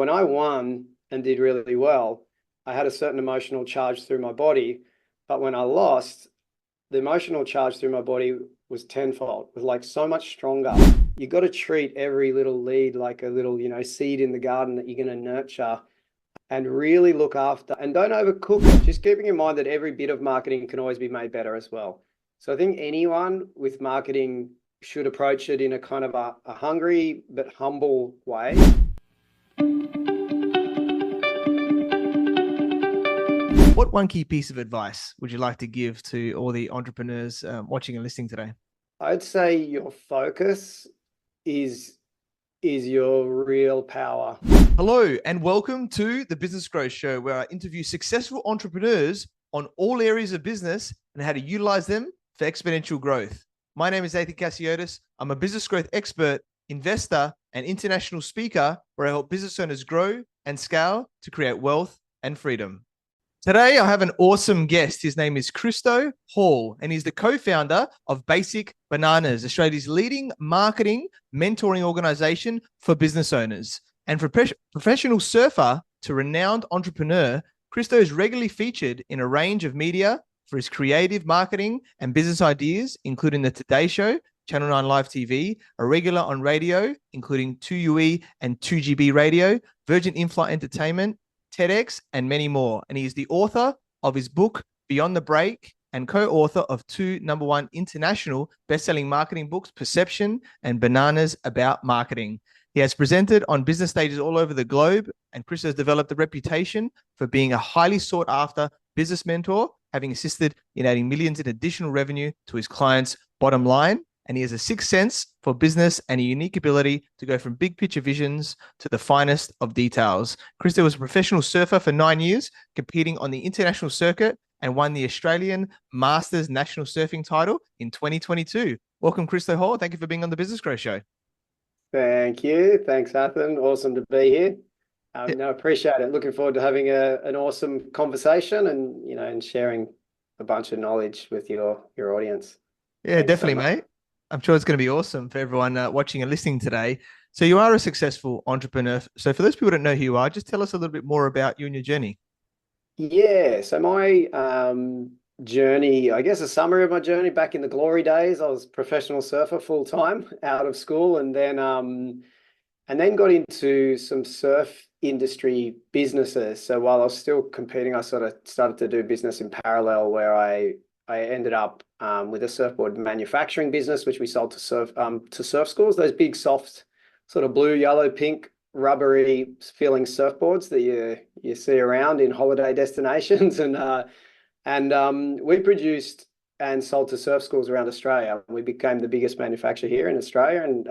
when I won and did really well, I had a certain emotional charge through my body. But when I lost, the emotional charge through my body was tenfold, was like so much stronger. You got to treat every little lead like a little, seed in the garden that you're going to nurture and really look after, and don't overcook it. Just keeping in mind that every bit of marketing can always be made better as well. So I think anyone with marketing should approach it in a kind of a hungry but humble way. What one key piece of advice would you like to give to all the entrepreneurs watching and listening today? I'd say your focus is your real power. Hello, and welcome to the Business Growth Show, where I interview successful entrepreneurs on all areas of business and how to utilize them for exponential growth. My name is Nathan Cassiotis. I'm a business growth expert, investor, and international speaker, where I help business owners grow and scale to create wealth and freedom. Today, I have an awesome guest. His name is Christo Hall, and he's the co-founder of Basic Bananas, Australia's leading marketing mentoring organization for business owners. And from professional surfer to renowned entrepreneur, Christo is regularly featured in a range of media for his creative marketing and business ideas, including The Today Show, Channel 9 Live TV, a regular on radio, including 2UE and 2GB Radio, Virgin Inflight Entertainment, TEDx, and many more. And he is the author of his book, Beyond the Break, and co-author of two #1 international best-selling marketing books, Perception and Bananas About Marketing. He has presented on business stages all over the globe, and Chris has developed a reputation for being a highly sought-after business mentor, having assisted in adding millions in additional revenue to his clients' bottom line. And he has a sixth sense for business and a unique ability to go from big picture visions to the finest of details. Christo was a professional surfer for 9 years, competing on the international circuit, and won the Australian Masters National Surfing title in 2022. Welcome, Christo Hall. Thank you for being on the Business Growth Show. Thank you. Thanks, Nathan. Awesome to be here. No, appreciate it. Looking forward to having an awesome conversation and sharing a bunch of knowledge with your audience. Yeah, thanks definitely, mate. I'm sure it's going to be awesome for everyone watching and listening today. So you are a successful entrepreneur. So for those people that don't know who you are, just tell us a little bit more about you and your journey. Yeah, so my journey, I guess a summary of my journey back in the glory days, I was a professional surfer full time out of school, and then got into some surf industry businesses. So while I was still competing, I sort of started to do business in parallel, where I ended up with a surfboard manufacturing business, which we sold to surf schools, those big, soft, sort of blue, yellow, pink, rubbery feeling surfboards that you see around in holiday destinations. And we produced and sold to surf schools around Australia. We became the biggest manufacturer here in Australia, and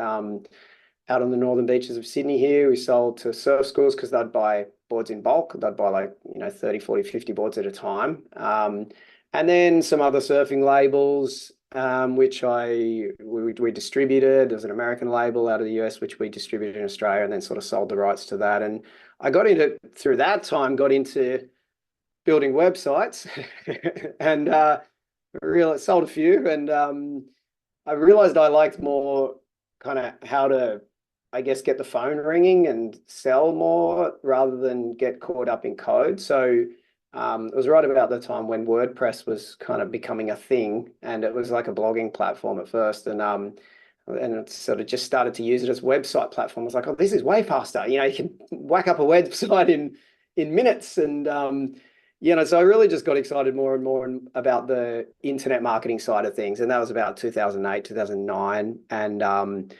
out on the northern beaches of Sydney here, we sold to surf schools because they'd buy boards in bulk. They'd buy 30, 40, 50 boards at a time. And then some other surfing labels, which we distributed. There was an American label out of the US, which we distributed in Australia, and then sort of sold the rights to that. And I got into building websites and sold a few. And I realized I liked more kind of how to, I guess, get the phone ringing and sell more rather than get caught up in code. So it was right about the time when WordPress was kind of becoming a thing, and it was like a blogging platform at first, and it sort of just started to use it as a website platform. I was like, oh, this is way faster. You can whack up a website in minutes, and so I really just got excited more and more about the internet marketing side of things, and that was about 2008, 2009, and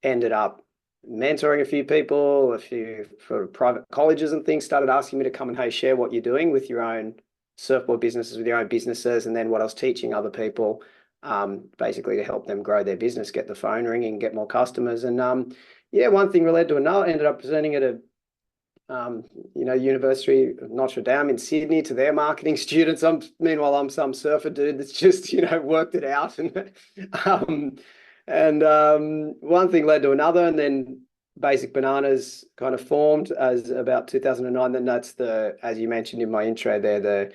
ended up mentoring a few people, for private colleges and things, started asking me to come and, hey, share what you're doing with your own surfboard businesses, with your own businesses, and then what I was teaching other people, basically to help them grow their business, get the phone ringing, get more customers. And one thing led to another. Ended up presenting at a University of Notre Dame in Sydney to their marketing students. Meanwhile, I'm some surfer dude that's just worked it out, and one thing led to another, and then Basic Bananas kind of formed as about 2009. Then that's as you mentioned in my intro there, the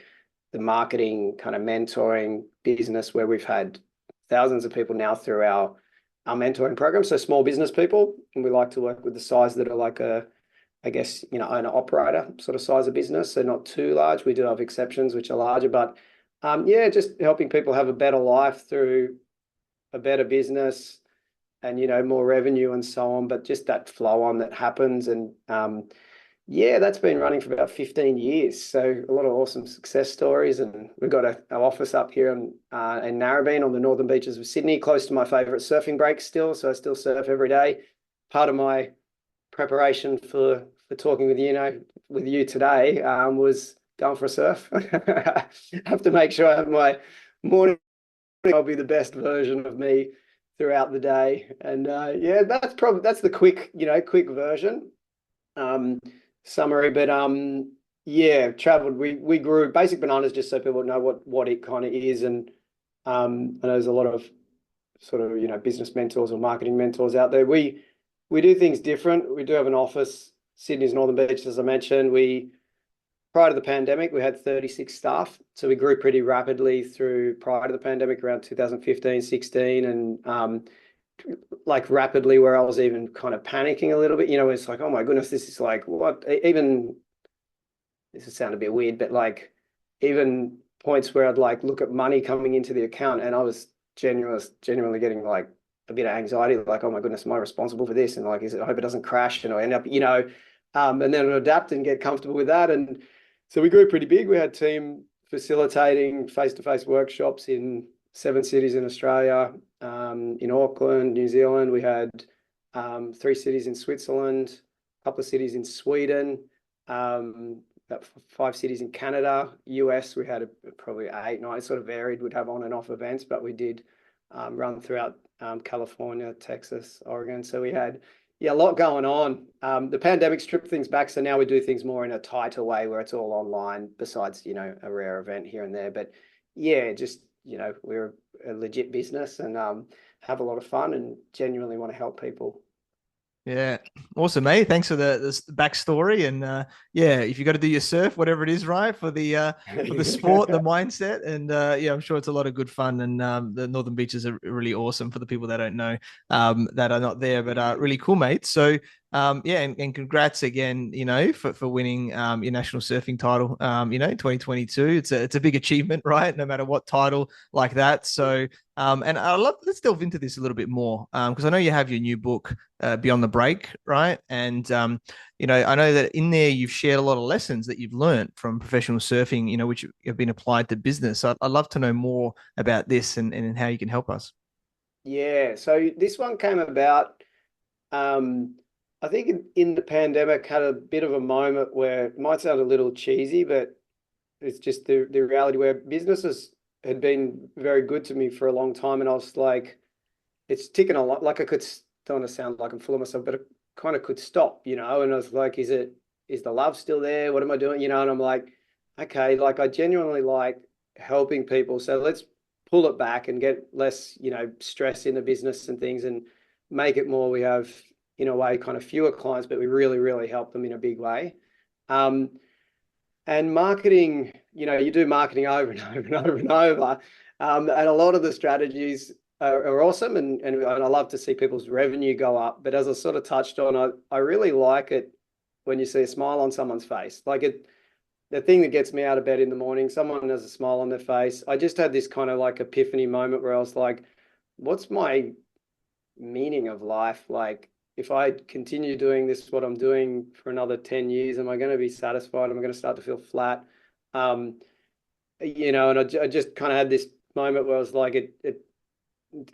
marketing kind of mentoring business, where we've had thousands of people now through our mentoring program. So small business people, and we like to work with the size that are like a I guess, owner operator sort of size of business. So not too large. We do have exceptions which are larger, but yeah, just helping people have a better life through a better business and, more revenue and so on, but just that flow on that happens. And yeah, that's been running for about 15 years. So a lot of awesome success stories. And we've got our office up here in Narrabeen on the northern beaches of Sydney, close to my favorite surfing break still. So I still surf every day. Part of my preparation for talking with you today was going for a surf. I have to make sure I have my morning. I'll be the best version of me throughout the day. And yeah, that's the quick version. Summary, but yeah, traveled. We grew Basic Bananas, just so people know what it kind of is. And I know there's a lot of sort of business mentors or marketing mentors out there. We do things different. We do have an office, Sydney's Northern Beaches, as I mentioned. Prior to the pandemic, we had 36 staff. So we grew pretty rapidly prior to the pandemic, around 2015, 16, and like rapidly, where I was even kind of panicking a little bit. It's like, oh my goodness, this is like what? Even this would sound a bit weird, but like even points where I'd like look at money coming into the account, and I was genuinely getting like a bit of anxiety, like, oh my goodness, am I responsible for this? And like, I hope it doesn't crash, and I end up, and then adapt and get comfortable with that. And so we grew pretty big. We had team facilitating face-to-face workshops in 7 cities in Australia, in Auckland, New Zealand. We had 3 cities in Switzerland, a couple of cities in Sweden, about 5 cities in Canada. US, we had probably 8, 9, sort of varied. We'd have on and off events, but we did run throughout California, Texas, Oregon. So we had a lot going on. The pandemic stripped things back, so now we do things more in a tighter way where it's all online, besides, a rare event here and there. But yeah, just, we're a legit business and have a lot of fun and genuinely want to help people. Yeah, awesome, mate. Thanks for the backstory, and yeah, if you got to do your surf, whatever it is, right, for the sport, the mindset, and yeah, I'm sure it's a lot of good fun. And the Northern Beaches are really awesome for the people that don't know, that are not there, but really cool, mate. So yeah, and congrats again, for winning your national surfing title, in 2022. It's a big achievement, right? No matter what title like that. So and let's delve into this a little bit more, because I know you have your new book, Beyond the Break, right? And I know that in there you've shared a lot of lessons that you've learned from professional surfing, which have been applied to business. So I'd love to know more about this and how you can help us. Yeah, so this one came about, I think in the pandemic, had a bit of a moment where it might sound a little cheesy, but it's just the reality, where businesses had been very good to me for a long time. And I was like, it's ticking a lot. Like don't want to sound like I'm full of myself, but it kind of could stop, And I was like, is the love still there? What am I doing? And I'm like, okay, like I genuinely like helping people. So let's pull it back and get less, stress in the business and things, and make it more. We have, in a way, kind of fewer clients, but we really, really help them in a big way. And marketing, you do marketing over and over and over and over. And a lot of the strategies are awesome. And I love to see people's revenue go up. But as I sort of touched on, I really like it when you see a smile on someone's face. The thing that gets me out of bed in the morning, someone has a smile on their face. I just had this kind of like epiphany moment where I was like, what's my meaning of life? Like, if I continue doing this, what I'm doing for another 10 years, am I going to be satisfied? Am I going to start to feel flat? And I just kind of had this moment where I was like, it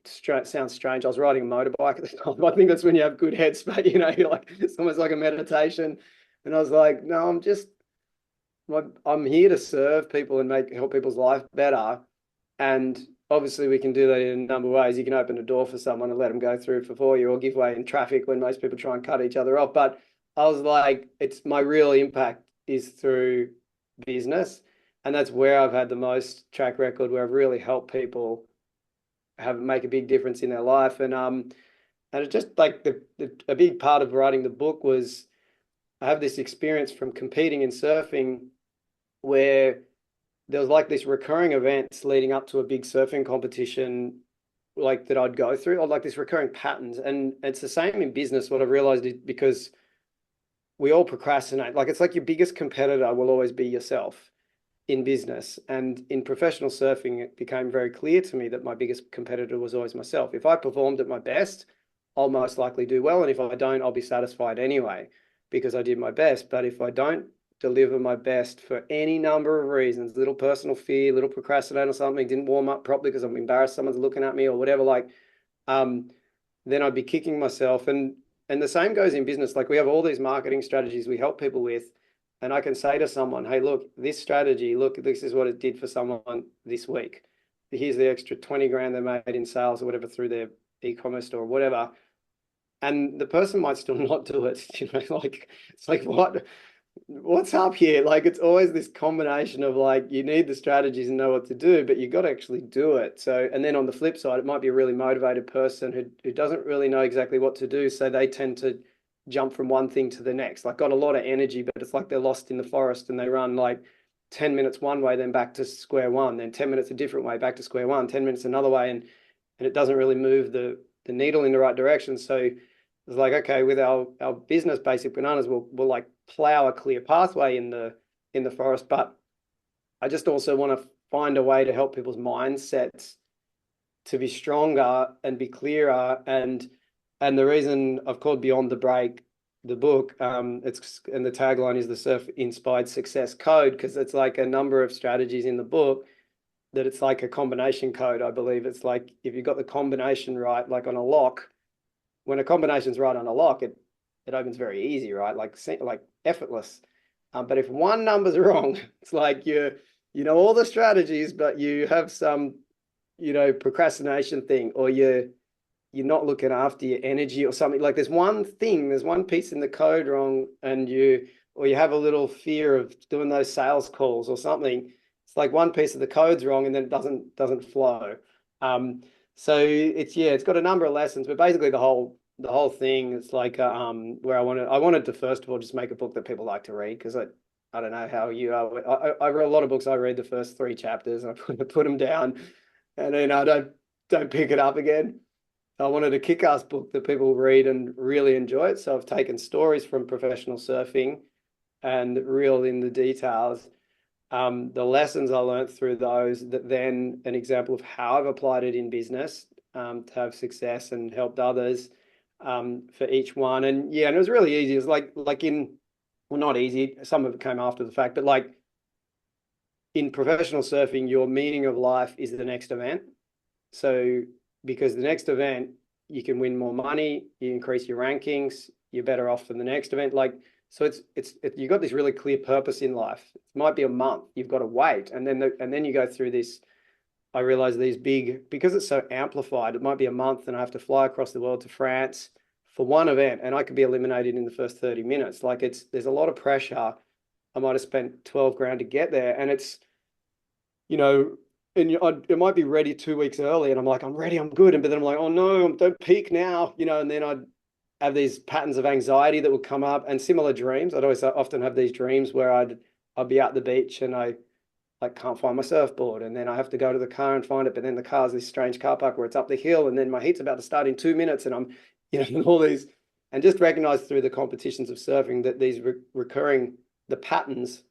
sounds strange. I was riding a motorbike at the time. I think that's when you have good headspace, you're like, it's almost like a meditation. And I was like, no, I'm here to serve people and help people's life better. And obviously we can do that in a number of ways. You can open a door for someone and let them go through for you, or give way in traffic when most people try and cut each other off. But I was like, it's my real impact is through business. And that's where I've had the most track record, where I've really helped people make a big difference in their life. And it's just like a big part of writing the book was, I have this experience from competing in surfing where there was like this recurring events leading up to a big surfing competition, like that I'd go through, or like this recurring patterns. And it's the same in business. What I've realized is, because we all procrastinate. Like, it's like your biggest competitor will always be yourself in business. And in professional surfing, it became very clear to me that my biggest competitor was always myself. If I performed at my best, I'll most likely do well. And if I don't, I'll be satisfied anyway, because I did my best. But if I don't deliver my best for any number of reasons, little personal fear, little procrastinate or something, didn't warm up properly because I'm embarrassed someone's looking at me or whatever, like, then I'd be kicking myself. And the same goes in business. Like, we have all these marketing strategies we help people with. And I can say to someone, hey, look, this strategy, look, this is what it did for someone this week. Here's the extra 20 grand they made in sales or whatever through their e-commerce store or whatever. And the person might still not do it. Like, it's like, what's up here? Like, it's always this combination of, like, you need the strategies and know what to do, but you got to actually do it. So, and then on the flip side, it might be a really motivated person who doesn't really know exactly what to do. So they tend to jump from one thing to the next, like, got a lot of energy, but it's like they're lost in the forest and they run like 10 minutes one way, then back to square one, then 10 minutes a different way, back to square one, 10 minutes another way. And it doesn't really move the needle in the right direction. So it's like, okay, with our business Basic Bananas, we'll like plow a clear pathway in the forest. But I just also want to find a way to help people's mindsets to be stronger and be clearer. And the reason I've called Beyond the Break the book, and the tagline is the Surf Inspired Success Code, because it's like a number of strategies in the book that it's like a combination code. I believe it's like, if you've got the combination right, like on a lock, when a combination's right on a lock, it opens very easy, right? Like effortless. But if one number's wrong, it's like you know all the strategies, but you have some, procrastination thing, or you're not looking after your energy or something. Like, there's one piece in the code wrong, and you have a little fear of doing those sales calls or something. It's like one piece of the code's wrong, and then it doesn't flow. So it's got a number of lessons, but basically the whole thing, it's like where I wanted to first of all just make a book that people like to read, because I don't know how you are. I read a lot of books. I read the first 3 chapters and I put them down, and then I don't pick it up again. I wanted a kick-ass book that people read and really enjoy it. So I've taken stories from professional surfing and reeled in the details, the lessons I learned through those, that then an example of how I've applied it in business to have success and helped others for each one. And it was really easy. It was not easy. Some of it came after the fact, but like in professional surfing, your meaning of life is the next event. So because the next event, you can win more money, you increase your rankings, you're better off for the next event. Like, so you've got this really clear purpose in life. It might be a month, you've got to wait. And then you go through this. I realize these because it's so amplified, it might be a month and I have to fly across the world to France for one event, and I could be eliminated in the first 30 minutes. Like, there's a lot of pressure. I might have spent 12 grand to get there, and it's, and it might be ready 2 weeks early, and I'm like, I'm ready, I'm good. But then I'm like, oh no, don't peak now, and then I'd have these patterns of anxiety that would come up, and similar dreams. I'd always often have these dreams where I'd be at the beach and I like can't find my surfboard, and then I have to go to the car and find it. But then the car's this strange car park where it's up the hill, and then my heat's about to start in 2 minutes, and I'm, all these, and just recognize through the competitions of surfing that these recurring, the patterns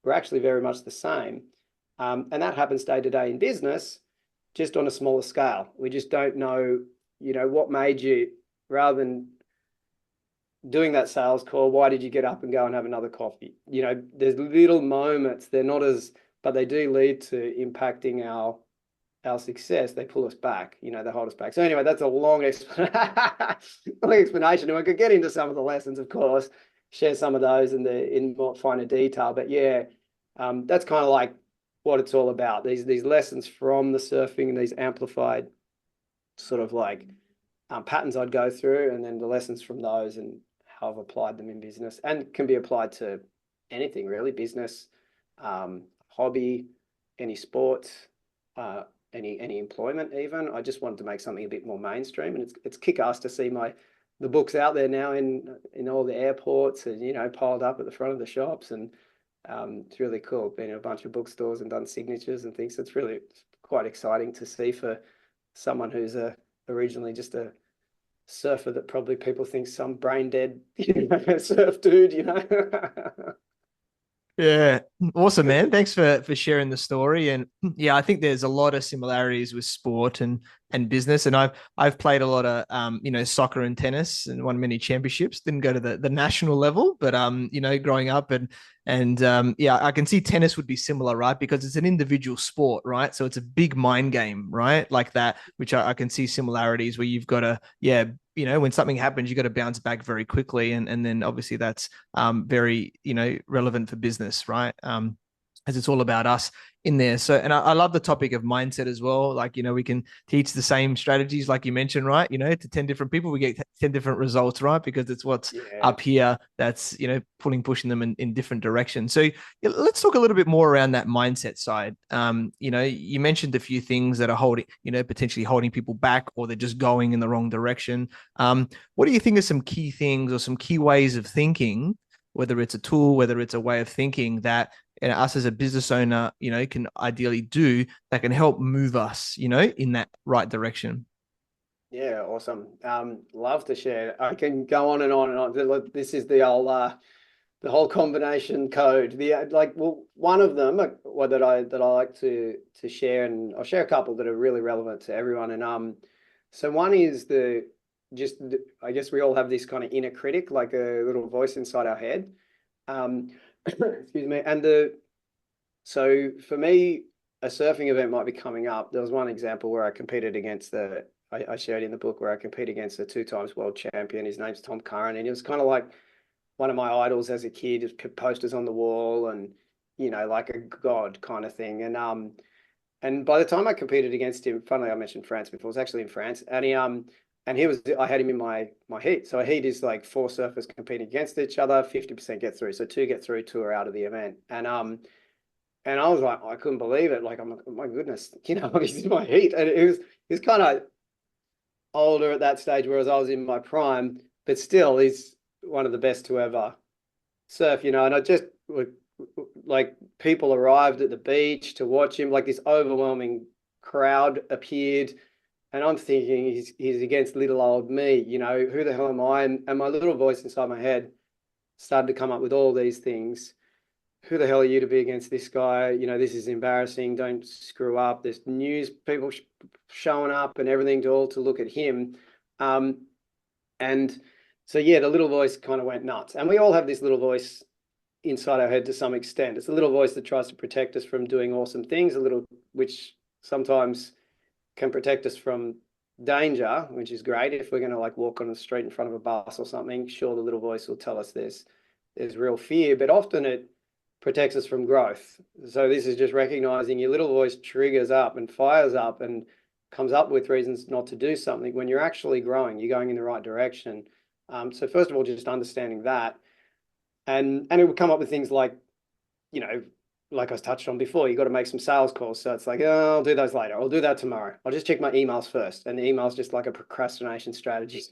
were actually very much the same. And that happens day to day in business, just on a smaller scale. We just don't know, what made you, rather than doing that sales call, why did you get up and go and have another coffee? There's little moments, they're not as, but they do lead to impacting our success. They pull us back, they hold us back. So anyway, that's a long explanation. And we could get into some of the lessons, of course, share some of those in more finer detail. But that's kind of like what it's all about. These lessons from the surfing and these amplified sort of like patterns I'd go through, and then the lessons from those and how I've applied them in business, and can be applied to anything really, business, hobby, any sports, any employment even. I just wanted to make something a bit more mainstream, and it's kick-ass to see the books out there now in all the airports, and piled up at the front of the shops, and it's really cool. Been in a bunch of bookstores and done signatures and things. So it's really quite exciting to see for someone who's originally just a surfer that probably people think some brain dead, surf dude, Yeah, awesome, man. Thanks for sharing the story. And yeah, I think there's a lot of similarities with sport and business. And I've played a lot of soccer and tennis and won many championships. Didn't go to the national level, but growing up and yeah, I can see tennis would be similar, right? Because it's an individual sport, right? So it's a big mind game, right? Like that, which I can see similarities where you've got to, yeah, when something happens, you got to bounce back very quickly. And then obviously that's very, relevant for business, right? As it's all about us in there. So, and I love the topic of mindset as well. Like, we can teach the same strategies, like you mentioned, right? To 10 different people, we get 10 different results, right? Because it's what's up here that's, pushing them in different directions. So yeah, let's talk a little bit more around that mindset side. You mentioned a few things that are holding, potentially holding people back, or they're just going in the wrong direction. What do you think are some key things or some key ways of thinking, whether it's a tool, whether it's a way of thinking that us as a business owner, can ideally do that can help move us, in that right direction? Yeah, awesome. Love to share. I can go on and on and on. This is the whole combination code. One of them that I like to share, and I'll share a couple that are really relevant to everyone. And so one is I guess we all have this kind of inner critic, like a little voice inside our head. Excuse me. So for me, a surfing event might be coming up. There was one example where I competed against I shared in the book where I competed against a 2 times world champion. His name's Tom Curran, and he was kind of like one of my idols as a kid. Just posters on the wall, and like a god kind of thing. And by the time I competed against him, funnily I mentioned France before. I was actually in France, and I had him in my heat. So a heat is like 4 surfers competing against each other. 50% get through, so 2 get through, 2 are out of the event. And I was like, I couldn't believe it. Like, I'm like, oh my goodness, he's in my heat. And he was kind of older at that stage, whereas I was in my prime, but still he's one of the best to ever surf, and I just like people arrived at the beach to watch him, like this overwhelming crowd appeared. And I'm thinking he's against little old me, who the hell am I? And my little voice inside my head started to come up with all these things. Who the hell are you to be against this guy? This is embarrassing. Don't screw up. There's news people showing up and everything to look at him. And so, yeah, the little voice kind of went nuts. And we all have this little voice inside our head to some extent. It's a little voice that tries to protect us from doing awesome things, which sometimes can protect us from danger, which is great. If we're going to like walk on the street in front of a bus or something, sure, the little voice will tell us there's real fear, but often it protects us from growth. So this is just recognizing your little voice triggers up and fires up and comes up with reasons not to do something when you're actually growing, you're going in the right direction. So first of all, just understanding that. And it would come up with things like, like I was touched on before, you got to make some sales calls. So it's like, oh, I'll do those later. I'll do that tomorrow. I'll just check my emails first. And the email's just like a procrastination strategy,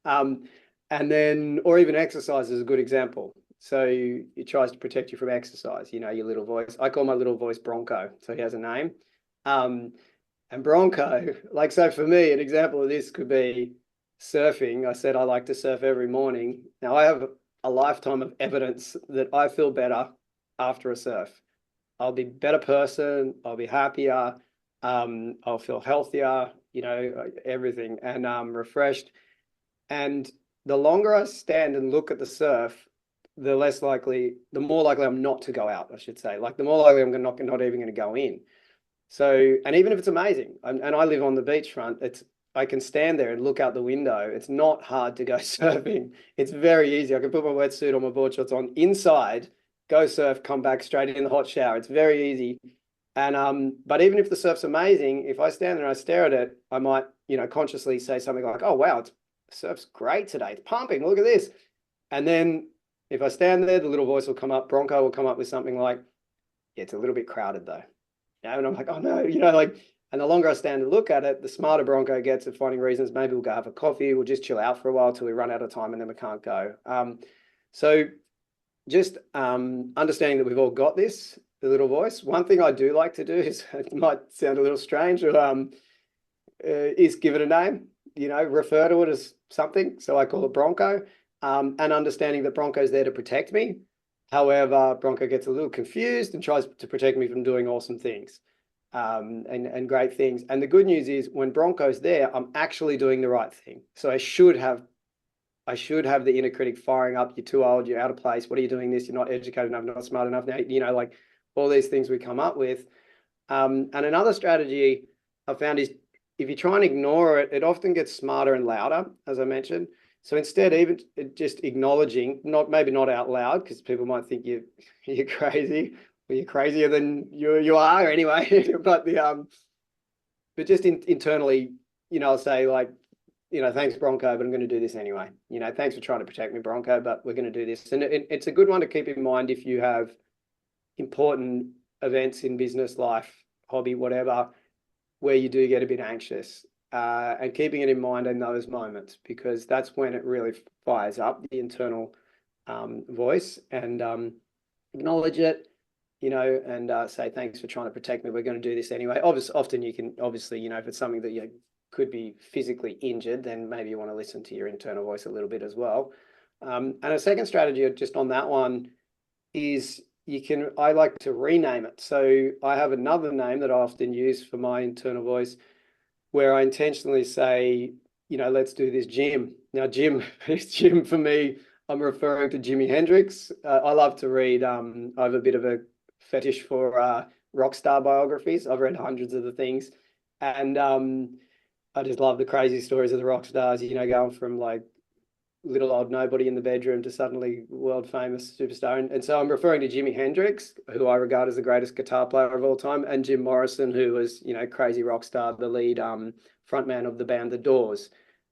and then, or even exercise is a good example. So it tries to protect you from exercise, your little voice. I call my little voice Bronco. So he has a name. And Bronco, so for me, an example of this could be surfing. I said I like to surf every morning. Now I have a lifetime of evidence that I feel better after a surf. I'll be a better person. I'll be happier. I'll feel healthier, everything, and refreshed. And the longer I stand and look at the surf, the more likely I'm not to go out, I should say. Like the more likely I'm not even going to go in. So, and even if it's amazing, and I live on the beachfront, I can stand there and look out the window. It's not hard to go surfing. It's very easy. I can put my wetsuit or my board shorts on inside, go surf, come back straight in the hot shower. It's very easy. And but even if the surf's amazing, if I stand there and I stare at it, I might, consciously say something like, "Oh wow, the surf's great today. It's pumping. Look at this." And then if I stand there, the little voice will come up. Bronco will come up with something like, "Yeah, it's a little bit crowded though." And I'm like, "Oh no," And the longer I stand and look at it, the smarter Bronco gets at finding reasons. Maybe we'll go have a coffee. We'll just chill out for a while till we run out of time and then we can't go. So just understanding that we've all got the little voice. One thing I do like to do is, it might sound a little strange, is give it a name. refer to it as something. So I call it Bronco, and understanding that Bronco's there to protect me. However, Bronco gets a little confused and tries to protect me from doing awesome things, and great things. And the good news is when Bronco's there, I'm actually doing the right thing. So I should have the inner critic firing up. You're too old. You're out of place. What are you doing this? You're not educated enough, not smart enough. Now, like all these things we come up with. And another strategy I found is if you try and ignore it, it often gets smarter and louder, as I mentioned. So instead, even just acknowledging, maybe not out loud, because people might think you're crazy, or you're crazier than you are anyway. but just internally, I'll say like, thanks Bronco, but I'm going to do this anyway. Thanks for trying to protect me, Bronco, but we're going to do this. And it's a good one to keep in mind if you have important events in business, life, hobby, whatever, where you do get a bit anxious, and keeping it in mind in those moments, because that's when it really fires up the internal voice, and acknowledge it, and say, thanks for trying to protect me. We're going to do this anyway. Often you can, obviously, if it's something that you could be physically injured, then maybe you want to listen to your internal voice a little bit as well. And a second strategy just on that one is I like to rename it. So I have another name that I often use for my internal voice where I intentionally say, let's do this Jim. Now, Jim for me, I'm referring to Jimi Hendrix. I love to read. I have a bit of a fetish for rock star biographies. I've read hundreds of the things. And I just love the crazy stories of the rock stars, going from like little old nobody in the bedroom to suddenly world famous superstar. And so I'm referring to Jimi Hendrix, who I regard as the greatest guitar player of all time, and Jim Morrison, who was, crazy rock star, the lead frontman of the band The Doors.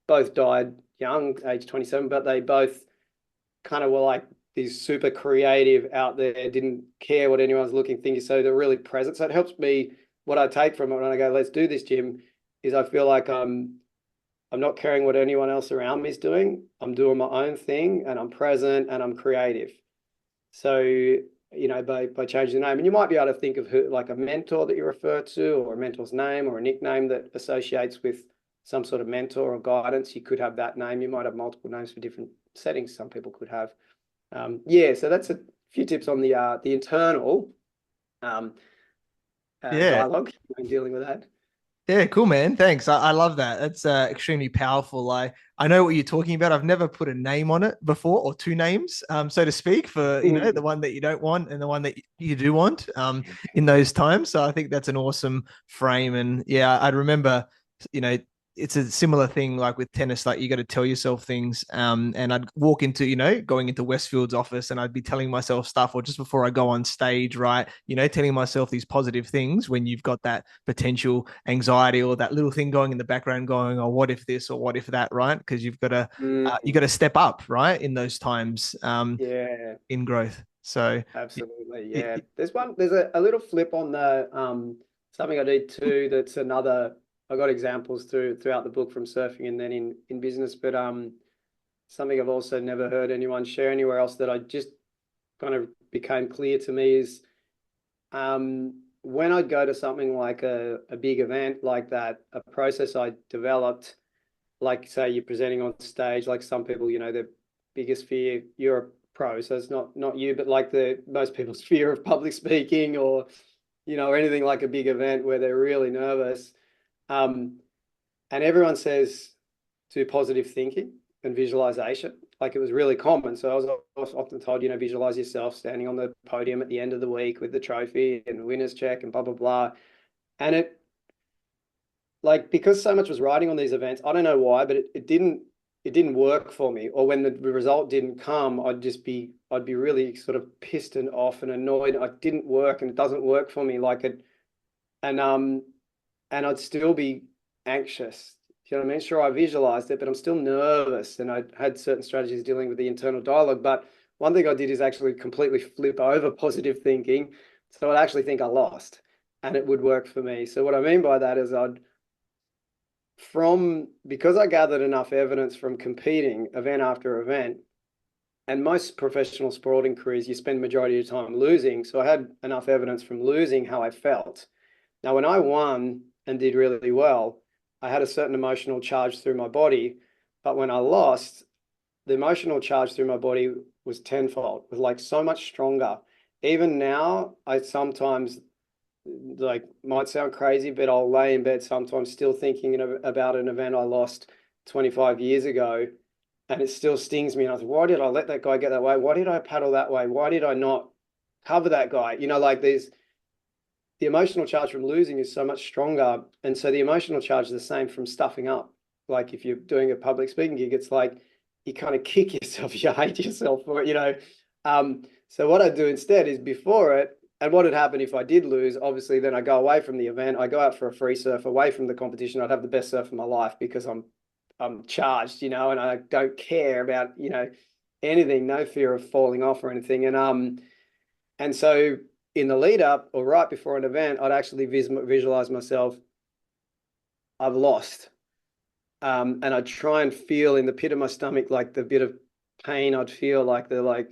Both died young, age 27, but they both kind of were like these super creative out there, didn't care what anyone's thinking. So they're really present. So it helps me. What I take from it when I go, let's do this, Jim, is I feel like I'm not caring what anyone else around me is doing. I'm doing my own thing, and I'm present, and I'm creative. So, by changing the name, and you might be able to think of who, like a mentor that you refer to, or a mentor's name, or a nickname that associates with some sort of mentor or guidance. You could have that name. You might have multiple names for different settings. Some people could have. So that's a few tips on the internal dialogue when dealing with that. Yeah, cool, man. Thanks. I love that. That's extremely powerful. I know what you're talking about. I've never put a name on it before, or two names, so to speak, for the one that you don't want and the one that you do want in those times. So I think that's an awesome frame. And yeah, I remember, it's a similar thing like with tennis, like you got to tell yourself things. And I'd walk into, going into Westfield's office, and I'd be telling myself stuff, or just before I go on stage, right, telling myself these positive things when you've got that potential anxiety or that little thing going in the background going, oh, what if this or what if that, right? Because you've got to step up, right, in those times in growth. So absolutely. Yeah. There's a little flip on the something I did too, that's another. I got examples throughout the book from surfing and then in business, but something I've also never heard anyone share anywhere else that I just kind of became clear to me is when I'd go to something like a big event like that, a process I developed, like say you're presenting on stage, like some people, their biggest fear, you're a pro, so it's not you, but like most people's fear of public speaking or anything like a big event where they're really nervous. And everyone says do positive thinking and visualization. Like it was really common. So I was often told, visualize yourself standing on the podium at the end of the week with the trophy and the winner's check and blah, blah, blah. And it, like, because so much was riding on these events, I don't know why, but it didn't work for me. Or when the result didn't come, I'd be really sort of pissed and off and annoyed. It didn't work, and it doesn't work for me. And I'd still be anxious. You know what I mean? Sure, I visualized it, but I'm still nervous, and I had certain strategies dealing with the internal dialogue. But one thing I did is actually completely flip over positive thinking. So I'd actually think I lost, and it would work for me. So what I mean by that is because I gathered enough evidence from competing event after event, and most professional sporting careers, you spend the majority of your time losing. So I had enough evidence from losing how I felt. Now, when I won and did really well, I had a certain emotional charge through my body, but when I lost, the emotional charge through my body was tenfold, was like so much stronger. Even now, I sometimes, like, might sound crazy, but I'll lay in bed sometimes still thinking about an event I lost 25 years ago, and it still stings me. And I was, why did I let that guy get that way? Why did I paddle that way? Why did I not cover that guy? Like there's the emotional charge from losing is so much stronger. And so the emotional charge is the same from stuffing up. Like if you're doing a public speaking gig, it's like you kind of kick yourself, you hate yourself for it. So what I do instead is before it, and what would happen if I did lose, obviously then I go away from the event, I go out for a free surf away from the competition, I'd have the best surf of my life because I'm charged, and I don't care about, anything, no fear of falling off or anything. And so in the lead up or right before an event, I'd actually visualize myself, I've lost. And I'd try and feel in the pit of my stomach, like the bit of pain I'd feel, like the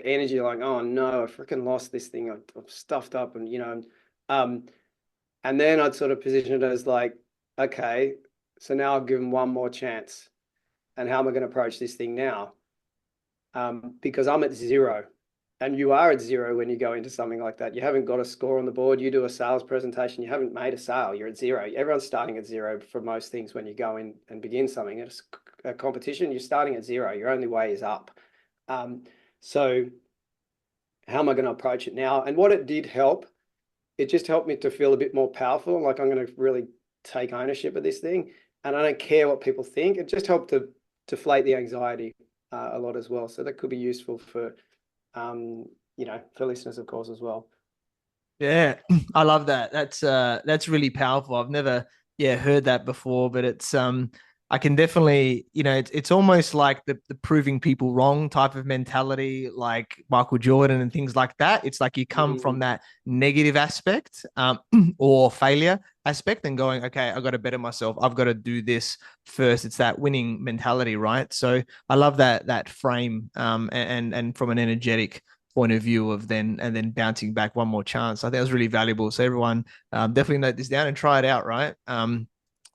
energy, like, oh no, I freaking lost this thing. I've stuffed up and and then I'd sort of position it as like, okay, so now I'll give them one more chance. And how am I going to approach this thing now? Because I'm at zero. And you are at zero when you go into something like that. You haven't got a score on the board. You do a sales presentation. You haven't made a sale. You're at zero. Everyone's starting at zero for most things when you go in and begin something. It's a competition. You're starting at zero. Your only way is up. So how am I going to approach it now? And what it did help, it just helped me to feel a bit more powerful. Like I'm going to really take ownership of this thing. And I don't care what people think. It just helped to deflate the anxiety a lot as well. So that could be useful for for listeners, of course, as well. Yeah, I love that. That's really powerful. I've never heard that before, but it's I can definitely, it's almost like the proving people wrong type of mentality, like Michael Jordan and things like that. It's like you come from that negative aspect or failure aspect and going, okay, I've got to better myself. I've got to do this first. It's that winning mentality, right? So I love that frame and from an energetic point of view of then bouncing back one more chance. I think that was really valuable. So everyone definitely note this down and try it out, right?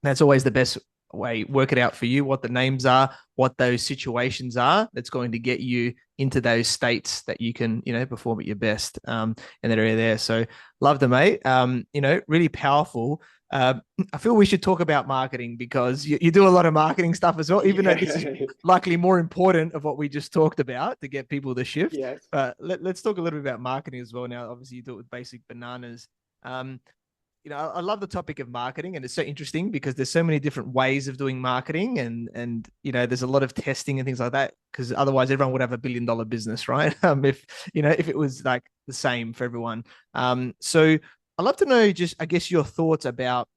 That's always the best way. Work it out for you, what the names are, what those situations are that's going to get you into those states that you can, perform at your best in that area there. So love them, mate. Really powerful. I feel we should talk about marketing because you do a lot of marketing stuff as well, even though this is likely more important of what we just talked about to get people to shift. Yes. But let's talk a little bit about marketing as well. Now, obviously you do it with Basic Bananas. I love the topic of marketing, and it's so interesting because there's so many different ways of doing marketing, and there's a lot of testing and things like that. Because otherwise, everyone would have $1 billion business, right? If it was like the same for everyone. So I'd love to know just, I guess, your thoughts about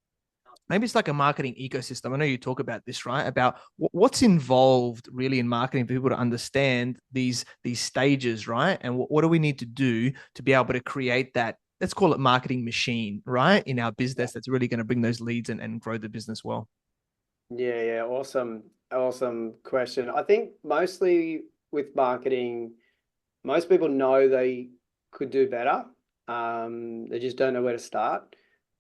maybe it's like a marketing ecosystem. I know you talk about this, right? About what's involved really in marketing for people to understand these stages, right? And what do we need to do to be able to create that, let's call it marketing machine, right? In our business that's really going to bring those leads and grow the business well. Yeah. Awesome question. I think mostly with marketing, most people know they could do better. They just don't know where to start.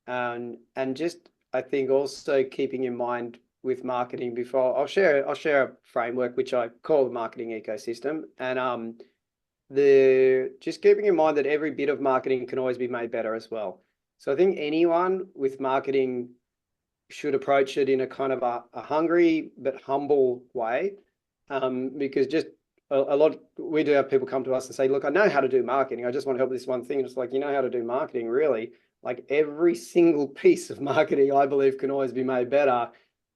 And just, I think also keeping in mind with marketing before I'll share a framework which I call the marketing ecosystem. And the just keeping in mind that every bit of marketing can always be made better as well. So I think anyone with marketing should approach it in a kind of a hungry but humble way, because just a lot, we do have people come to us and say, look, I know how to do marketing. I just want to help with this one thing. And it's like, you know how to do marketing, really? Like every single piece of marketing, I believe, can always be made better.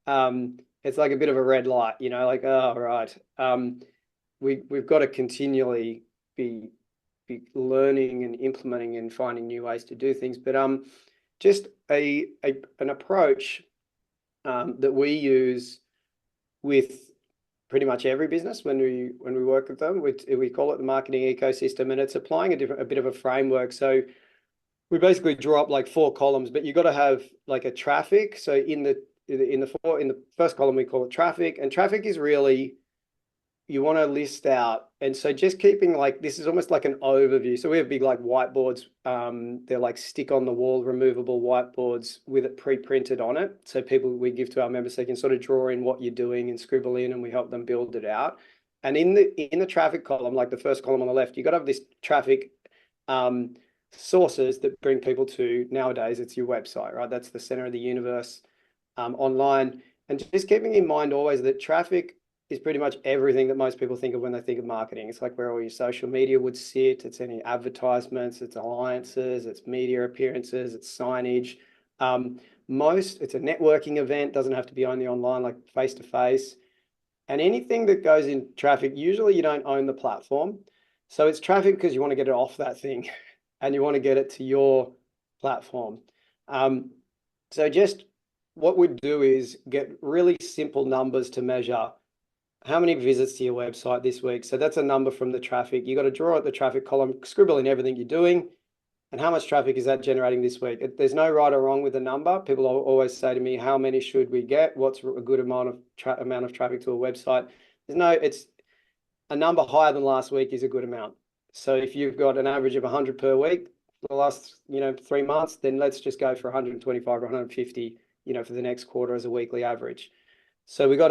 It's like a bit of a red light, like, oh, right. We've got to continually be learning and implementing and finding new ways to do things. But just an approach that we use with pretty much every business when we work with them, we call it the marketing ecosystem, and it's applying a bit of a framework. So we basically draw up like 4 columns, but you got to have like a traffic. So in the first column we call it traffic, and traffic is really you want to list out, and so just keeping like, this is almost like an overview. So we have big like whiteboards. They're like stick on the wall, removable whiteboards with it pre-printed on it. So people, we give to our members, they can sort of draw in what you're doing and scribble in, and we help them build it out. And in the traffic column, like the first column on the left, you got to have this traffic sources that bring people to, nowadays it's your website, right? That's the center of the universe online. And just keeping in mind always that traffic is pretty much everything that most people think of when they think of marketing. It's like where all your social media would sit. It's any advertisements, it's alliances, it's media appearances, it's signage. It's a networking event, doesn't have to be only online, like face-to-face. And anything that goes in traffic, usually you don't own the platform. So it's traffic because you want to get it off that thing and you want to get it to your platform. So just what we'd do is get really simple numbers to measure. How many visits to your website this week? So that's a number from the traffic. You got to draw out the traffic column, scribble in everything you're doing, and how much traffic is that generating this week? There's no right or wrong with the number. People always say to me, how many should we get? What's a good amount of traffic to a website? It's a number higher than last week is a good amount. So if you've got an average of 100 per week for the last 3 months, then let's just go for 125 or 150 for the next quarter as a weekly average. So we got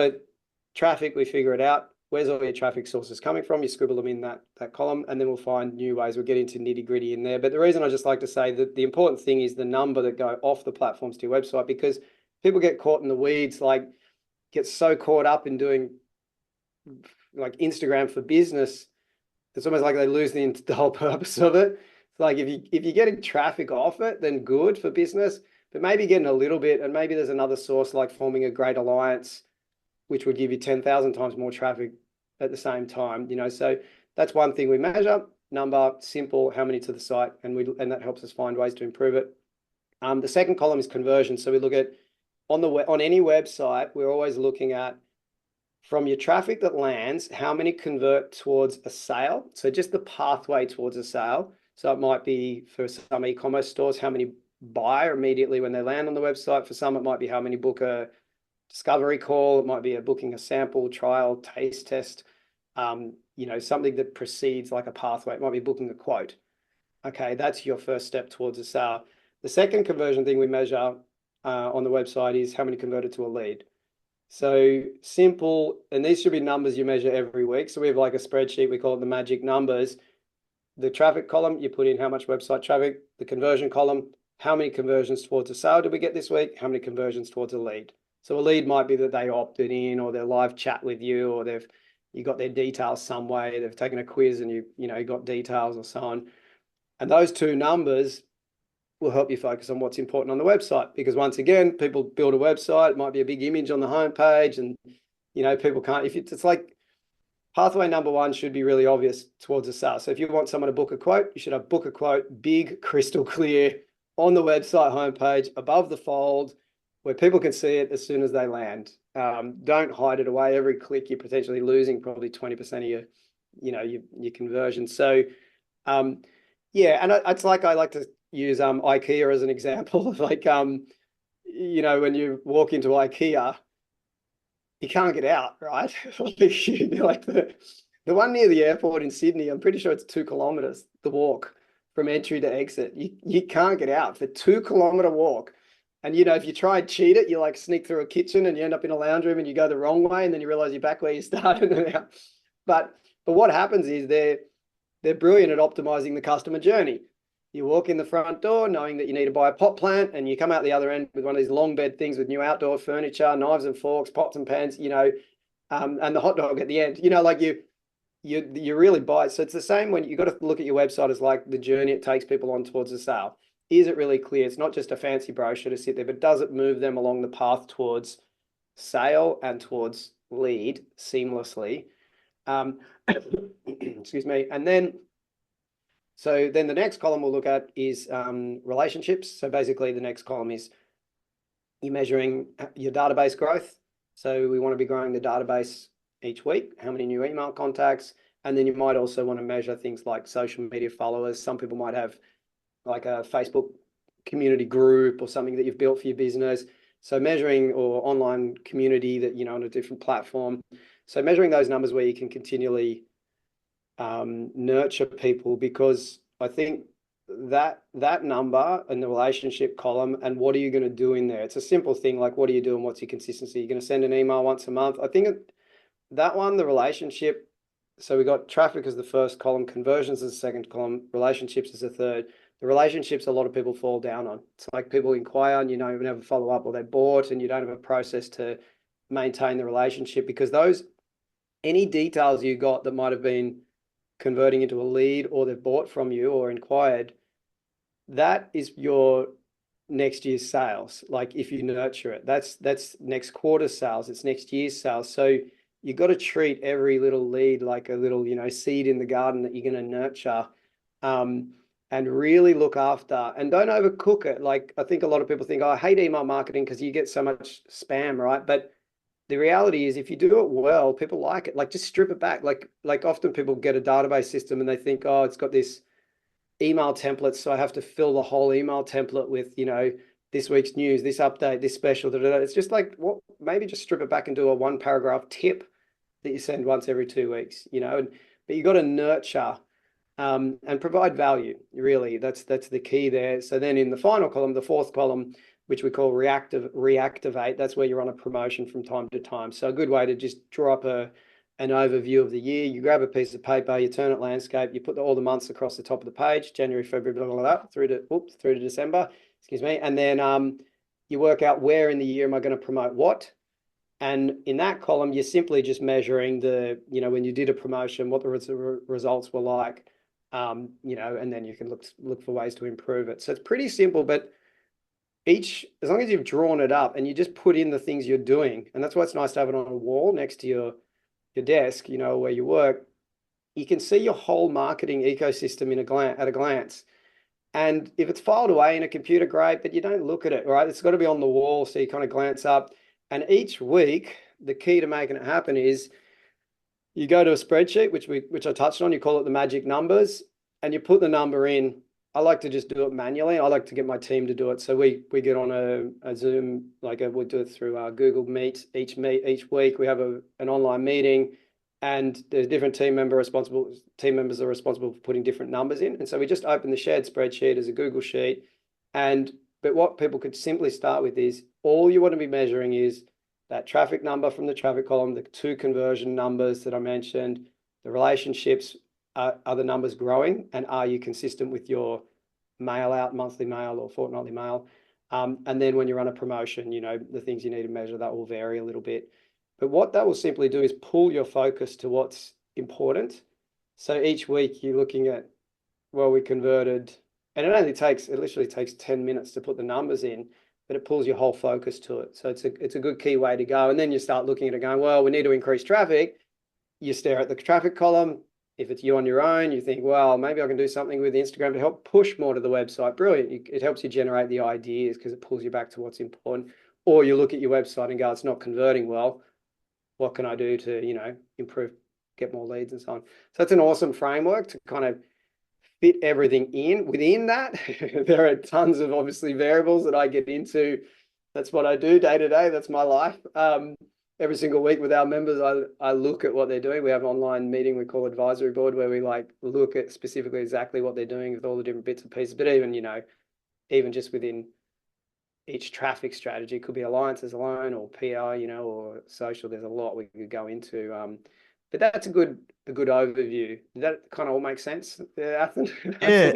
traffic, we figure it out. Where's all your traffic sources coming from? You scribble them in that column, and then we'll find new ways. We'll get into nitty gritty in there. But the reason I just like to say that the important thing is the number that go off the platforms to your website, because people get caught in the weeds, like get so caught up in doing like Instagram for business. It's almost like they lose the whole purpose of it. It's like if you're getting traffic off it, then good for business, but maybe getting a little bit, and maybe there's another source like forming a great alliance, which would give you 10,000 times more traffic at the same time. So that's one thing we measure: number, simple, how many to the site, and that helps us find ways to improve it. The second column is conversion. So we look at on any website, we're always looking at, from your traffic that lands, how many convert towards a sale. So just the pathway towards a sale. So it might be for some e-commerce stores, how many buy immediately when they land on the website. For some, it might be how many book a discovery call. It might be booking a sample, trial, taste test, something that precedes like a pathway. It might be booking a quote. Okay, that's your first step towards a sale. The second conversion thing we measure on the website is how many converted to a lead. So simple, and these should be numbers you measure every week. So we have like a spreadsheet, we call it the magic numbers. The traffic column, you put in how much website traffic. The conversion column, how many conversions towards a sale did we get this week? How many conversions towards a lead? So a lead might be that they opted in, or they're live chat with you, or you got their details some way, they've taken a quiz and you got details or so on. And those two numbers will help you focus on what's important on the website, because once again, people build a website, it might be a big image on the homepage, and people can't, it's like pathway number one should be really obvious towards a sale. So if you want someone to book a quote, you should have book a quote, big, crystal clear on the website homepage, above the fold, where people can see it as soon as they land. Don't hide it away. Every click, you're potentially losing probably 20% of your conversion. So and it's like, I like to use IKEA as an example. Like when you walk into IKEA, you can't get out, right? Like the one near the airport in Sydney, I'm pretty sure it's 2 kilometers, the walk from entry to exit. You can't get out for 2-kilometer walk. And if you try and cheat it, you like sneak through a kitchen and you end up in a lounge room and you go the wrong way, and then you realize you're back where you started. But what happens is they're brilliant at optimizing the customer journey. You walk in the front door knowing that you need to buy a pot plant, and you come out the other end with one of these long bed things with new outdoor furniture, knives and forks, pots and pans, and the hot dog at the end. Like you really buy it. So it's the same when you got to look at your website as like the journey it takes people on towards a sale. Is it really clear? It's not just a fancy brochure to sit there, but does it move them along the path towards sale and towards lead seamlessly? Excuse me. And then the next column we'll look at is relationships. So basically the next column is you're measuring your database growth. So we want to be growing the database each week, how many new email contacts. And then you might also want to measure things like social media followers. Some people might have like a Facebook community group or something that you've built for your business. So measuring, or online community that, on a different platform. So measuring those numbers where you can continually nurture people, because I think that number and the relationship column and what are you going to do in there? It's a simple thing like what are you doing? What's your consistency? You're going to send an email once a month. I think that one, the relationship. So we got traffic as the first column, conversions as the second column, relationships as the third. The relationships a lot of people fall down on. It's like people inquire and you don't even have a follow up, or they're bought and you don't have a process to maintain the relationship, because those any details you got that might have been converting into a lead or they've bought from you or inquired, that is your next year's sales. Like if you nurture it, that's next quarter's sales, it's next year's sales. So you've got to treat every little lead like a little, seed in the garden that you're going to nurture, and really look after, and don't overcook it. Like I think a lot of people think, oh, I hate email marketing because you get so much spam, right? But the reality is if you do it well, people like it. Like just strip it back. Like often people get a database system and they think, oh, it's got this email template, so I have to fill the whole email template with, this week's news, this update, this special. It's just like, what? Maybe just strip it back and do a 1-paragraph tip that you send once every 2 weeks, but you got to nurture and provide value. Really, that's the key there. So then in the final column, the fourth column, which we call reactivate, that's where you're on a promotion from time to time. So a good way to just draw up an overview of the year. You grab a piece of paper, you turn it landscape, you put all the months across the top of the page, January, February, blah, blah, blah, through to December, excuse me. And then you work out where in the year am I going to promote what. And in that column, you're simply just measuring when you did a promotion, what the results were like, and then you can look for ways to improve it. So it's pretty simple, but as long as you've drawn it up and you just put in the things you're doing, and that's why it's nice to have it on a wall next to your desk, where you work, you can see your whole marketing ecosystem at a glance. And if it's filed away in a computer, great, but you don't look at it, right? It's got to be on the wall, so you kind of glance up. And each week, the key to making it happen is you go to a spreadsheet, which I touched on, you call it the magic numbers, and you put the number in. I like to just do it manually. I like to get my team to do it. So we get on a Zoom, we do it through our Google Meet each week. We have an online meeting, and there's different team members are responsible for putting different numbers in. And so we just open the shared spreadsheet as a Google sheet. But what people could simply start with is all you want to be measuring is that traffic number from the traffic column, the 2 conversion numbers that I mentioned, the relationships. Are the numbers growing, and are you consistent with your mail out, monthly mail or fortnightly mail? And then when you run a promotion, the things you need to measure, that will vary a little bit. But what that will simply do is pull your focus to what's important. So each week you're looking at, well, we converted, and it literally takes 10 minutes to put the numbers in, but it pulls your whole focus to it. So it's a good key way to go. And then you start looking at it going, well, we need to increase traffic. You stare at the traffic column. If it's you on your own, you think, well, maybe I can do something with Instagram to help push more to the website. Brilliant. It helps you generate the ideas because it pulls you back to what's important. Or you look at your website and go, it's not converting well. What can I do to, improve, get more leads and so on? So it's an awesome framework to kind of fit everything in. Within that, there are tons of obviously variables that I get into. That's what I do day to day. That's my life. Every single week with our members, I look at what they're doing. We have an online meeting we call advisory board, where we look at specifically exactly what they're doing with all the different bits and pieces. But even just within each traffic strategy, it could be alliances alone or PR, or social. There's a lot we could go into. But that's a good overview. Did that kind of all make sense, Athen? Yeah,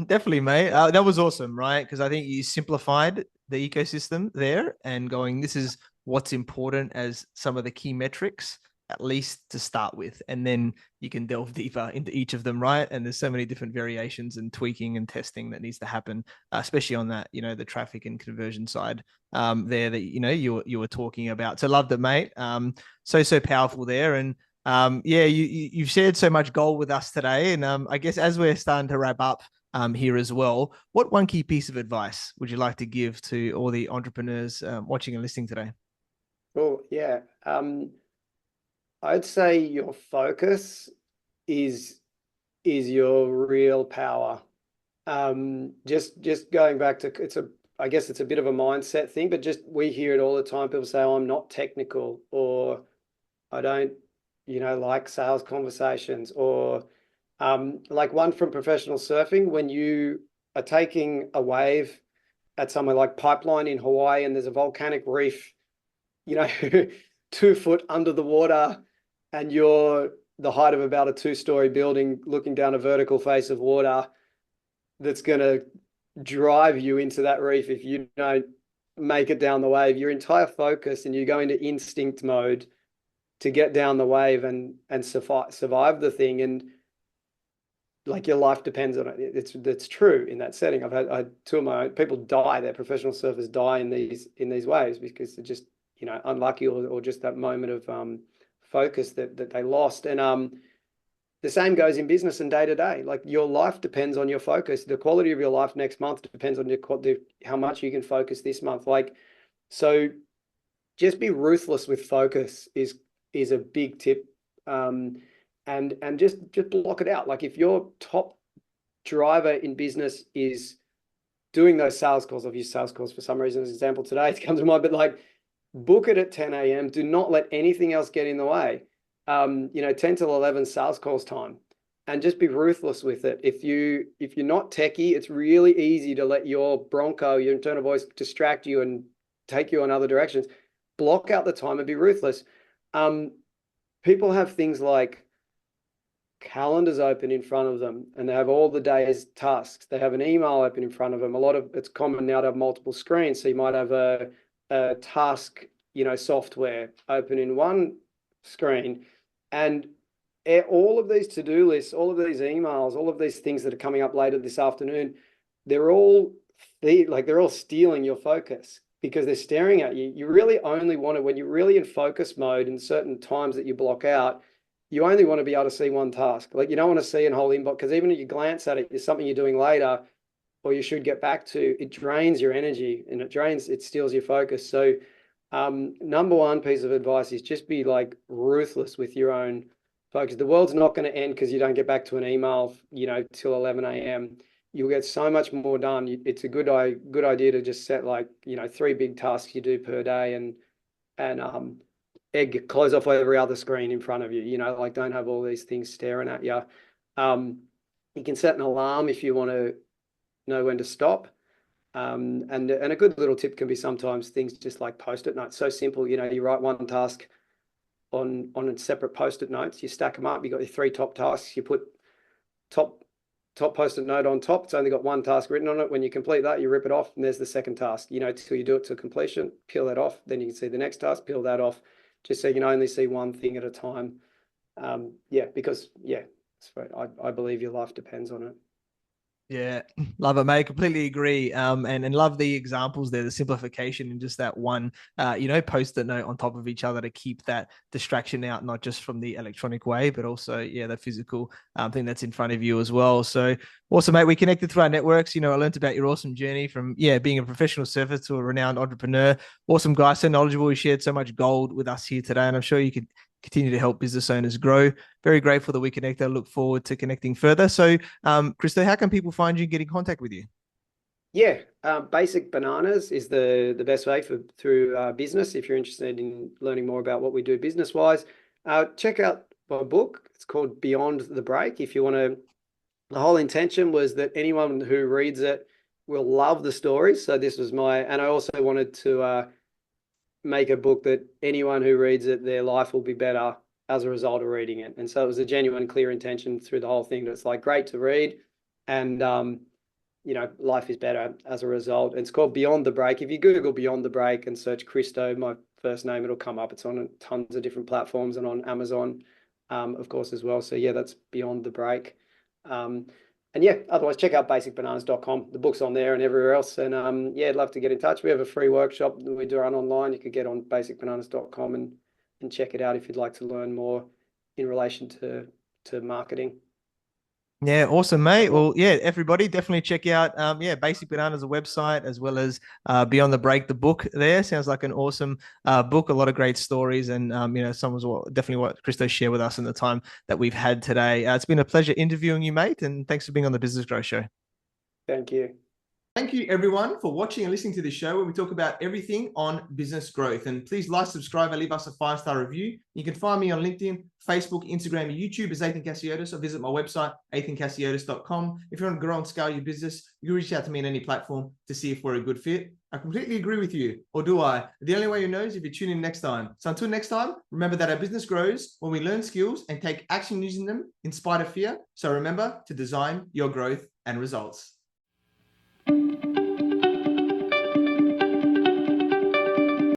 definitely, mate. That was awesome, right? Because I think you simplified the ecosystem there and going, this is what's important as some of the key metrics, at least to start with. And then you can delve deeper into each of them, right? And there's so many different variations and tweaking and testing that needs to happen, especially on that, the traffic and conversion side there that, you were talking about. So loved it, mate. So powerful there. And you've shared so much gold with us today. And I guess as we're starting to wrap up here as well, what one key piece of advice would you like to give to all the entrepreneurs watching and listening today? Well, yeah. I'd say your focus is your real power. Just going back to I guess it's a bit of a mindset thing, but we hear it all the time. People say, oh, I'm not technical, or I don't like sales conversations, or like one from professional surfing, when you are taking a wave at somewhere like Pipeline in Hawaii and there's a volcanic reef, you know, 2 foot under the water, and you're the height of about a 2-story building looking down a vertical face of water that's going to drive you into that reef if you don't make it down the wave. Your entire focus, and you go into instinct mode to get down the wave and survive the thing. And like your life depends on it. It's true in that setting. I've had two of my own people die. Their professional surfers die in these waves because they're just unlucky, or just that moment of focus that they lost. And the same goes in business and day to day. Like your life depends on your focus. The quality of your life next month depends on how much you can focus this month. So just be ruthless with focus is a big tip. And just block it out. Like if your top driver in business is doing those sales calls, I've used sales calls for some reason as an example today, it comes to mind, but like book it at 10 a.m. Do not let anything else get in the way. 10 till 11 sales calls time, and just be ruthless with it. If you're not techie, it's really easy to let your bronco, your internal voice, distract you and take you in other directions. Block out the time and be ruthless. People have things like calendars open in front of them, and they have all the day's tasks. They have an email open in front of them. It's common now to have multiple screens. So you might have a task, software open in one screen, and all of these to-do lists, all of these emails, all of these things that are coming up later this afternoon, they're all stealing your focus because they're staring at you. You really only want to, when you're really in focus mode in certain times that you block out, you only want to be able to see one task. Like you don't want to see a whole inbox, because even if you glance at it, there's something you're doing later or you should get back to, it drains your energy and it steals your focus. So number one piece of advice is just be like ruthless with your own focus. The world's not going to end because you don't get back to an email, till 11 a.m. You'll get so much more done. It's a good idea to just set 3 big tasks you do per day, and close off every other screen in front of you. Don't have all these things staring at you. You can set an alarm if you want to know when to stop. And a good little tip can be sometimes things just like post-it notes. So simple, you write one task on separate post-it notes, you stack them up, you got your 3 top tasks, you put top post-it note on top. It's only got one task written on it. When you complete that, you rip it off, and there's the second task, till you do it to completion, peel that off. Then you can see the next task, peel that off, just so you can only see one thing at a time. Because I believe your life depends on it. Yeah, love it, mate. Completely agree. And love the examples there, the simplification and just that one, post-it note on top of each other to keep that distraction out, not just from the electronic way, but also, the physical thing that's in front of you as well. So awesome, mate. We connected through our networks. I learned about your awesome journey from, being a professional surfer to a renowned entrepreneur. Awesome guy, so knowledgeable. You shared so much gold with us here today, and I'm sure you could continue to help business owners grow. Very grateful that we connected. Look forward to connecting further. So, Christo, how can people find you and get in contact with you? Yeah, Basic Bananas is the best way through business. If you're interested in learning more about what we do business-wise, check out my book. It's called Beyond the Break. If you want to, the whole intention was that anyone who reads it will love the stories. So this was and I also wanted to make a book that anyone who reads it, their life will be better as a result of reading it. And so it was a genuine, clear intention through the whole thing. That's great to read, and life is better as a result. And it's called Beyond the Break. If you Google Beyond the Break and search Christo, my first name, it'll come up. It's on tons of different platforms and on Amazon, of course, as well. So that's Beyond the Break. Otherwise check out basicbananas.com. The book's on there and everywhere else. And I'd love to get in touch. We have a free workshop that we do run online. You could get on basicbananas.com and check it out if you'd like to learn more in relation to marketing. Yeah, awesome, mate. Well, everybody definitely check out Basic Bananas, a website, as well as Beyond the Break, the book there. Sounds like an awesome book, a lot of great stories, and definitely what Christo shared with us in the time that we've had today. It's been a pleasure interviewing you, mate, and thanks for being on the Business Growth Show. Thank you. Thank you everyone for watching and listening to this show where we talk about everything on business growth. And please like, subscribe, and leave us a 5-star review. You can find me on LinkedIn, Facebook, Instagram, and YouTube as Ethan Casiotis, or visit my website, ethancasiotis.com. If you want to grow and scale your business, you can reach out to me on any platform to see if we're a good fit. I completely agree with you, or do I? The only way you know is if you tune in next time. So until next time, remember that our business grows when we learn skills and take action using them in spite of fear. So remember to design your growth and results.